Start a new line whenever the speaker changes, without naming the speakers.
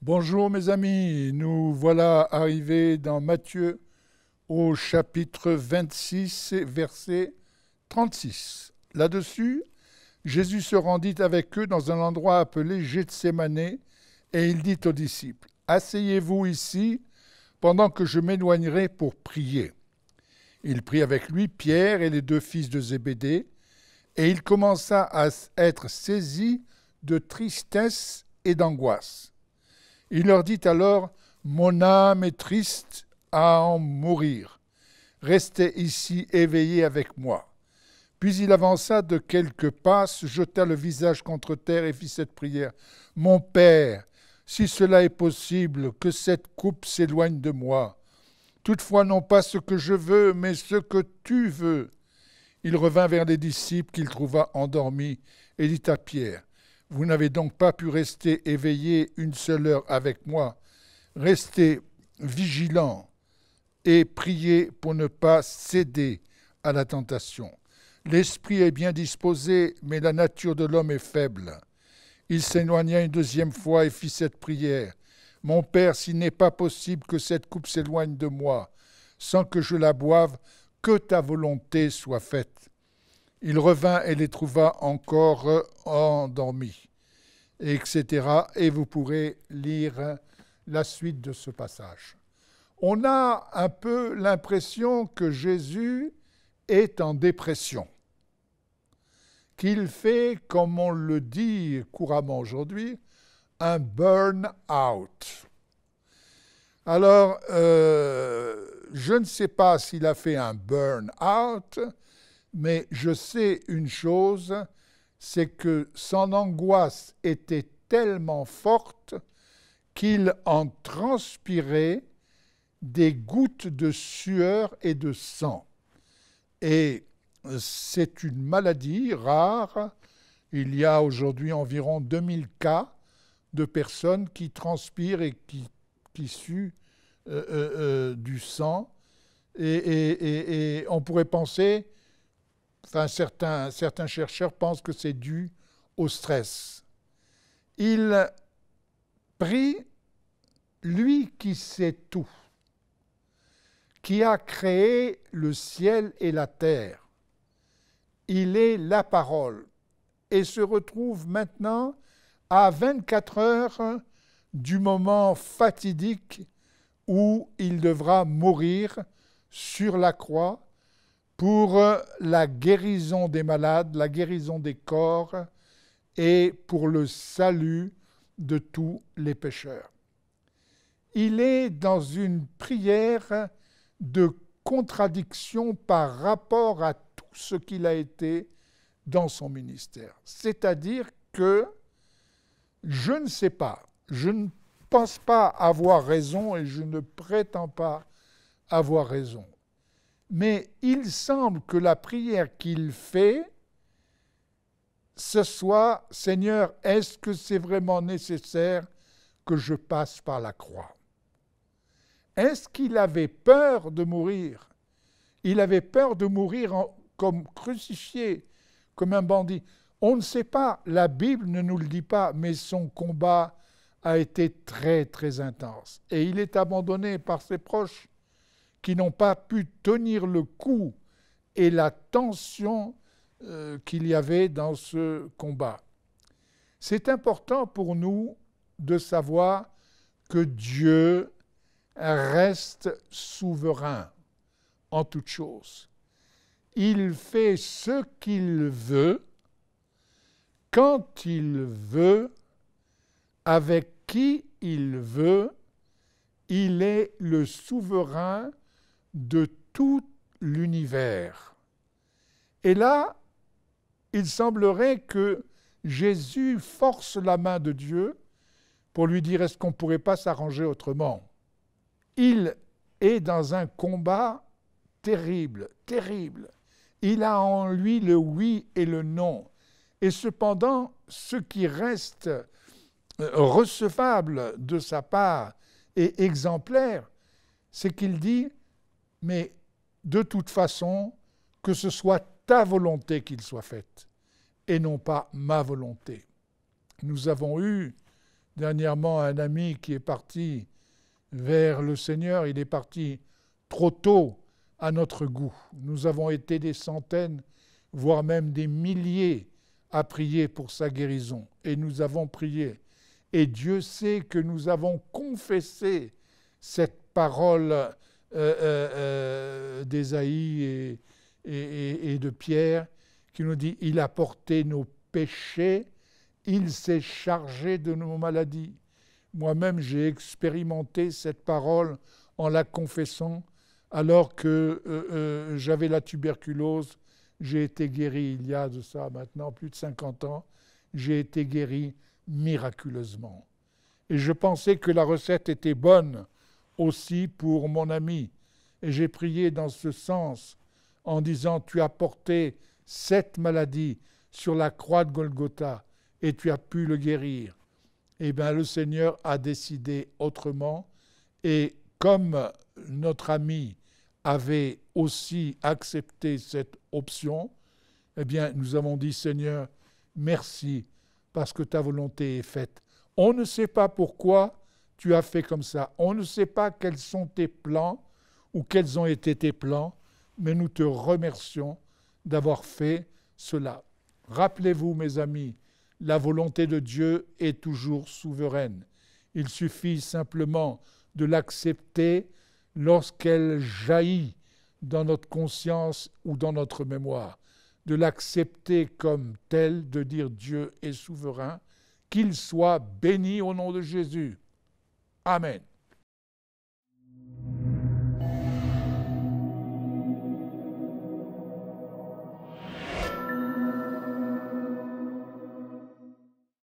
Bonjour mes amis, nous voilà arrivés dans Matthieu au chapitre 26, verset 36. Là-dessus, Jésus se rendit avec eux dans un endroit appelé Gethsémané et il dit aux disciples, « Asseyez-vous ici pendant que je m'éloignerai pour prier. » Il prit avec lui Pierre et les deux fils de Zébédée et il commença à être saisi de tristesse et d'angoisse. Il leur dit alors, « Mon âme est triste à en mourir. Restez ici éveillés avec moi. » Puis il avança de quelques pas, se jeta le visage contre terre et fit cette prière. « Mon Père, si cela est possible, que cette coupe s'éloigne de moi. Toutefois, non pas ce que je veux, mais ce que tu veux. » Il revint vers les disciples qu'il trouva endormis et dit à Pierre, « Vous n'avez donc pas pu rester éveillés une seule heure avec moi. Restez vigilants et priez pour ne pas céder à la tentation. L'esprit est bien disposé, mais la nature de l'homme est faible. » Il s'éloigna une deuxième fois et fit cette prière. « Mon Père, s'il n'est pas possible que cette coupe s'éloigne de moi, sans que je la boive, que ta volonté soit faite. » Il revint et les trouva encore endormis, etc. Et vous pourrez lire la suite de ce passage. On a un peu l'impression que Jésus est en dépression, qu'il fait, comme on le dit couramment aujourd'hui, un burn-out. Alors, je ne sais pas s'il a fait un burn-out, mais je sais une chose, c'est que son angoisse était tellement forte qu'il en transpirait des gouttes de sueur et de sang. Et c'est une maladie rare. Il y a aujourd'hui environ 2000 cas de personnes qui transpirent et qui suent du sang. Et on pourrait penser, enfin certains chercheurs pensent que c'est dû au stress. Il prie, lui qui sait tout, qui a créé le ciel et la terre. Il est la parole et se retrouve maintenant à 24 heures du moment fatidique où il devra mourir sur la croix pour la guérison des malades, la guérison des corps et pour le salut de tous les pécheurs. Il est dans une prière de contradiction par rapport à tout ce qu'il a été dans son ministère. C'est-à-dire que je ne sais pas, je ne pense pas avoir raison et je ne prétends pas avoir raison. Mais il semble que la prière qu'il fait, ce soit « Seigneur, est-ce que c'est vraiment nécessaire que je passe par la croix ?» Est-ce qu'il avait peur de mourir? Il avait peur de mourir comme crucifié, comme un bandit. On ne sait pas, la Bible ne nous le dit pas, mais son combat a été très très intense. Et il est abandonné par ses proches qui n'ont pas pu tenir le coup et la tension qu'il y avait dans ce combat. C'est important pour nous de savoir que Dieu reste souverain en toutes choses. Il fait ce qu'il veut, quand il veut, avec qui il veut. Il est le souverain de tout l'univers. Et là, il semblerait que Jésus force la main de Dieu pour lui dire « Est-ce qu'on ne pourrait pas s'arranger autrement ?» Il est dans un combat terrible, terrible. Il a en lui le oui et le non. Et cependant, ce qui reste recevable de sa part et exemplaire, c'est qu'il dit « Mais de toute façon, que ce soit ta volonté qu'il soit faite, et non pas ma volonté. » Nous avons eu dernièrement un ami qui est parti vers le Seigneur, il est parti trop tôt à notre goût. Nous avons été des centaines, voire même des milliers à prier pour sa guérison. Et nous avons prié. Et Dieu sait que nous avons confessé cette parole d'Ésaïe et de Pierre qui nous dit « Il a porté nos péchés, il s'est chargé de nos maladies ». Moi-même, j'ai expérimenté cette parole en la confessant alors que j'avais la tuberculose. J'ai été guéri il y a de ça maintenant plus de 50 ans. J'ai été guéri miraculeusement. Et je pensais que la recette était bonne aussi pour mon ami. Et j'ai prié dans ce sens en disant « Tu as porté cette maladie sur la croix de Golgotha et tu as pu le guérir. » Eh bien, le Seigneur a décidé autrement. Et comme notre ami avait aussi accepté cette option, eh bien, nous avons dit « Seigneur, merci parce que ta volonté est faite. » On ne sait pas pourquoi tu as fait comme ça. On ne sait pas quels sont tes plans ou quels ont été tes plans, mais nous te remercions d'avoir fait cela. Rappelez-vous, mes amis, la volonté de Dieu est toujours souveraine. Il suffit simplement de l'accepter lorsqu'elle jaillit dans notre conscience ou dans notre mémoire, de l'accepter comme telle, de dire Dieu est souverain, qu'il soit béni au nom de Jésus. Amen.